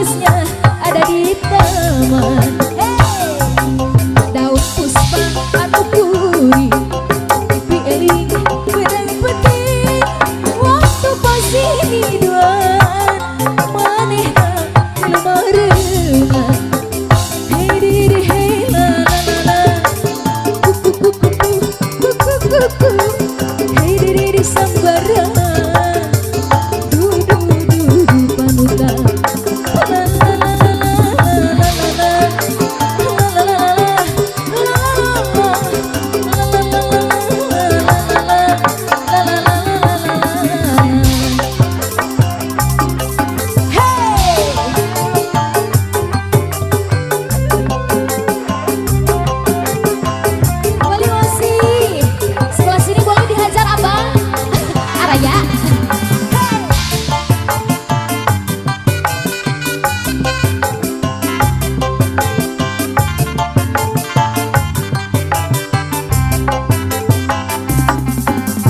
bagusnya ada di taman. Hey, daun puspa atau duri dipilih berang penting waktu pas ini dua maneh lemarena. Hey diri hey la la la kuku kuku kuku kuku hey diri sambara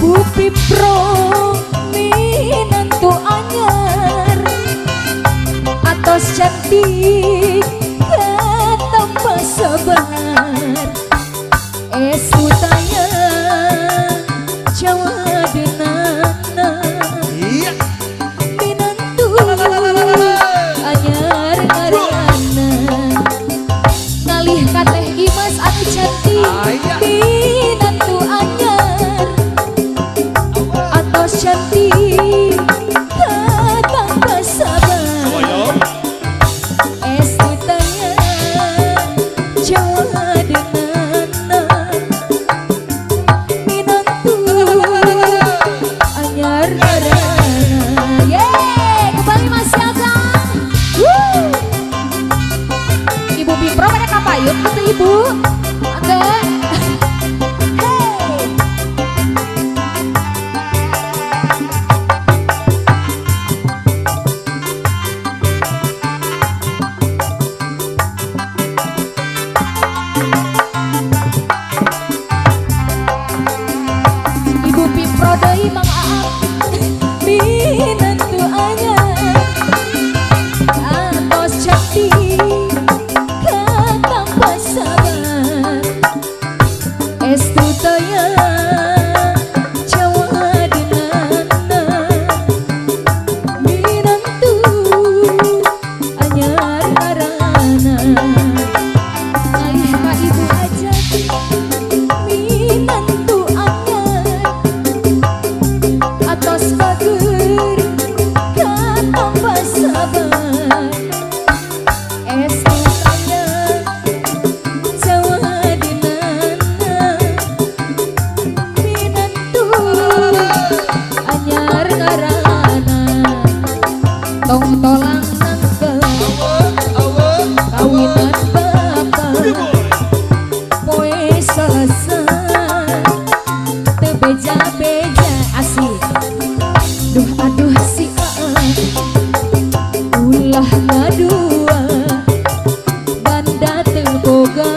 Bupi pro minantu anyar atos cantik tanpa sabar esu tanya Jawa denana minantu anyar ngarana ngalih kateh imas anu cantik minantu anyar atos cantik tanpa sabar esu tanya Jawa denana minantu anyar ngarana. Yeay, kembali Mas Yagang. Ibu Bipro pada kapayun gitu ibu agak. Prodoi Mang Aap minantu anyar atos cantik tanpa sabar estu taya Jawa denana minantu anyar ngarana ngalih ka ibu aja minantu atos bager tanpa sabar estu tanya Jawa denana minantu anyar ngarana tong tolang nangkel kawinan bapak poe selesai tebeja-beja asik. Duh aduh si ulah ngadua banda teboga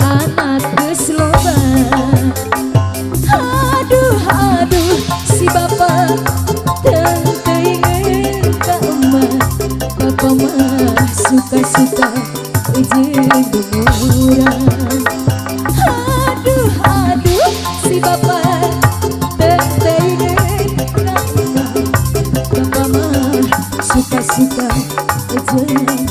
anak geus loba. Aduh aduh si bapak teu teuing ka emak bapak mah suka-suka jeung umuran. Aduh aduh si bapak suka-suka aja.